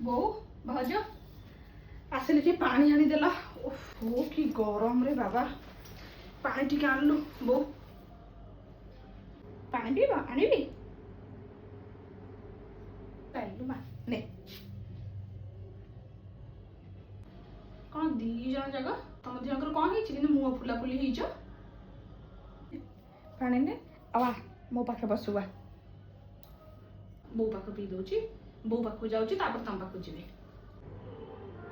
ବୋଉ ଭାଉଜ ଆସିଲେ ଟିକେ ପାଣି ଆଣିଦେଲ। ଓହୋ କି ଗରମ ରେ ବାବା, ପାଣି ଟିକେ ଆଣିଲୁ। ବୋଉ ପାଣି ପିଇବା ଆଣିବି ପାଇଲୁ ମା ନେ। କଣ ଦି ଜଣ ଯାକ ତମ ଦିଜଣଙ୍କର କଣ ହେଇଛି କିନ୍ତୁ ମୁହଁ ଫୁଲା ଫୁଲି ହେଇଛ? ପାଣି ନେ ଆଉ ମୋ ପାଖେ ବସିବା। ବୋଉ ପାଖକୁ ପିଇ ଦଉଛି, ବୋଉ ପାଖକୁ ଯାଉଛି ତାପରେ ତମ ପାଖକୁ ଯିବି।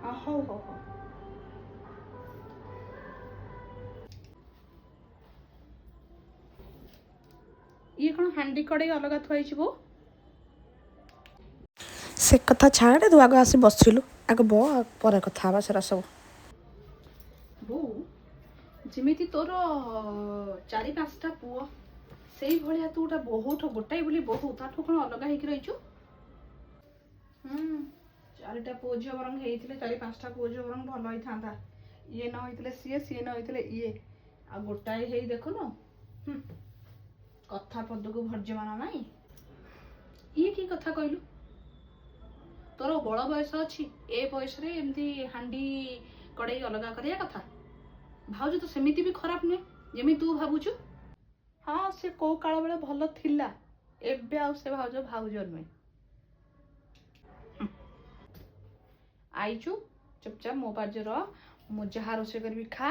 ହଉ ହଉ ହଉ। ଇଏ କଣ ହାଣ୍ଡି କଡ଼େଇ ଅଲଗା ଥୁଆ ହେଇଛି ବୋଉ? ସେ କଥା ଛାଡ଼େ, ତୁ ଆଗ ଆସି ବସିଲୁ, ଆଗ ବ ପରେ କଥା ହେବା ସେରା ସବୁ। ବୋଉ ଯେମିତି ତୋର 4-5ଟା ପୁଅ ସେଇଭଳିଆ ତୁ ଗୋଟେ ବୋହୂ, ଗୋଟାଏ ବୋଲି ବୋହୂ, ତାଠୁ କଣ ଅଲଗା ହେଇକି ରହିଛୁ? 4ଟା ପୁଅ ଝିଅ ବରଂ ହେଇଥିଲେ, 4-5ଟା ପୁଅ ଝିଅ ବରଂ ଭଲ ହେଇଥାନ୍ତା। ଇଏ ନ ହେଇଥିଲେ ସିଏ, ସିଏ ନ ହେଇଥିଲେ ଇଏ, ଆଉ ଗୋଟାଏ ହେଇ ଦେଖୁନୁ। କଥା ପଦକୁ ଭର୍ଜମାନ ନାହିଁ। ଇଏ କି କଥା କହିଲୁ? ତୋର ବଳ ବୟସ ଅଛି, ଏ ବୟସରେ ଏମିତି ହାଣ୍ଡି କଡ଼େଇ ଅଲଗା କରିବା କଥା? ଭାଉଜ ତ ସେମିତି ବି ଖରାପ ନୁହେଁ ଯେମିତି ତୁ ଭାବୁଛୁ। ହଁ ସେ କୋଉ କାଳ ବେଳେ ଭଲ ଥିଲା, ଏବେ ଆଉ ସେ ଭାଉଜ ଭାଉଜ ନୁହେଁ। ଆଇଛୁ ଚୁପଚାପ ମୋ ପାଖରେ ରହ, ମୁଁ ଯାହା ରୋଷେଇ କରିବି ଖା,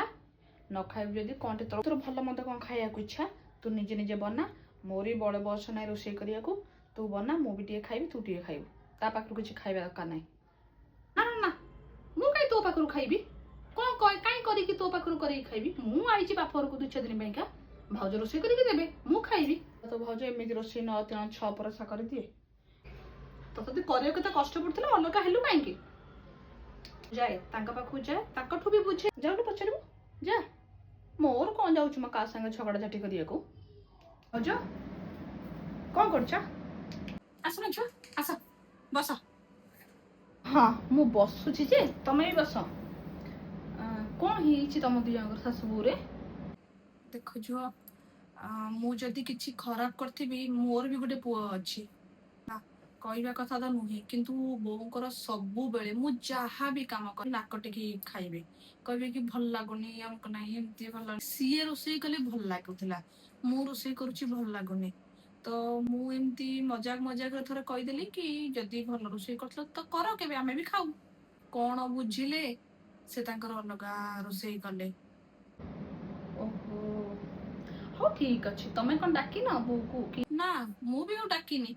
ନ ଖାଇବୁ ଯଦି କଣଟେ ତୋର ଭଲ ମନ୍ଦ କଣ ଖାଇବାକୁ ଇଚ୍ଛା ତୁ ନିଜେ ନିଜେ ବନା। ମୋରି ବଳ ବୟସ ନାହିଁ ରୋଷେଇ କରିବାକୁ, ତୁ ବନା, ମୁଁ ବି ଟିକେ ଖାଇବି, ତୁ ଟିକେ ଖାଇବୁ। ତା ପାଖରୁ କିଛି ଖାଇବା ଦରକାର ନାହିଁ। ନା ନା ନା, ମୁଁ କାହିଁ ତୋ ପାଖରୁ ଖାଇବି? କଣ କାହିଁ କରିକି ତୋ ପାଖରୁ କରିକି ଖାଇବି? ମୁଁ ଆଇଛି ବାପ ଘରକୁ 2-4 ଦିନ ପାଇଁକା, ଭାଉଜ ରୋଷେଇ କରିକି ଦେବେ, ମୁଁ ଖାଇବି। ତ ଭାଉଜ ଏମିତି ରୋଷେଇ 9-3-6 ପରସା କରିଦିଏ। ତତେ ଯଦି କରିବାକୁ ଏତେ କଷ୍ଟ ପଡୁଥିଲା ଅଲଗା ହେଲୁ କାହିଁକି? ଯାଏ ତାଙ୍କ ପାଖକୁ ଯାଏ, ତାଙ୍କଠୁ ବି ବୁଝେ। ଯାଉନୁ ପଚାରିବୁ, ଯା। ମୋର କଣ ଯାଉଛି ମୋ କାହା ସାଙ୍ଗେ ଝଗଡ଼ା ଝାଟି କରିବାକୁ? ଭାଉଜ କଣ କରୁଛ? ଆସୁନ ଛୁଆ, ଆସ ବସ। ହଁ ମୁଁ ବସୁଛି ଯେ ତମେ ବି ବସ। କଣ ହେଇଛି ତମ ଦି ଜଣଙ୍କର ଶାଶୁ ବୋହୂରେ? ଦେଖ ଝୁଅ, ମୁଁ ଯଦି କିଛି ଖରାପ କରିଥିବି, ମୋର ବି ଗୋଟେ ପୁଅ ଅଛି ନା, କହିବା କଥା ତ ନୁହେଁ, କିନ୍ତୁ ବୋଉଙ୍କର ସବୁବେଳେ ମୁଁ ଯାହା ବି କାମ କରେ ନାକ ଟେକି ଖାଇବେ, କହିବେ କି ଭଲ ଲାଗୁନି, ଆମକୁ ନାହିଁ ଏମିତି ଭଲ ଲାଗୁନି। ସିଏ ରୋଷେଇ କଲେ ଭଲ ଲାଗୁଥିଲା, ମୁଁ ରୋଷେଇ କରୁଛି ଭଲ ଲାଗୁନି। ତ ମୁଁ ଏମିତି ମଜାକରେ ଥରେ କହିଦେଲି କି ଯଦି ଭଲ ରୋଷେଇ କରୁଥିଲ ତ କର କେବେ, ଆମେ ବି ଖାଉ। କଣ ବୁଝିଲେ, ସେ ତାଙ୍କର ଅଲଗା ରୋଷେଇ କଲେ। ଓହୋ ହଉ ଠିକ ଅଛି। ତମେ କଣ ଡାକିନ ବୋଉକୁ? ନା ମୁଁ ବି ଆଉ ଡାକିନି,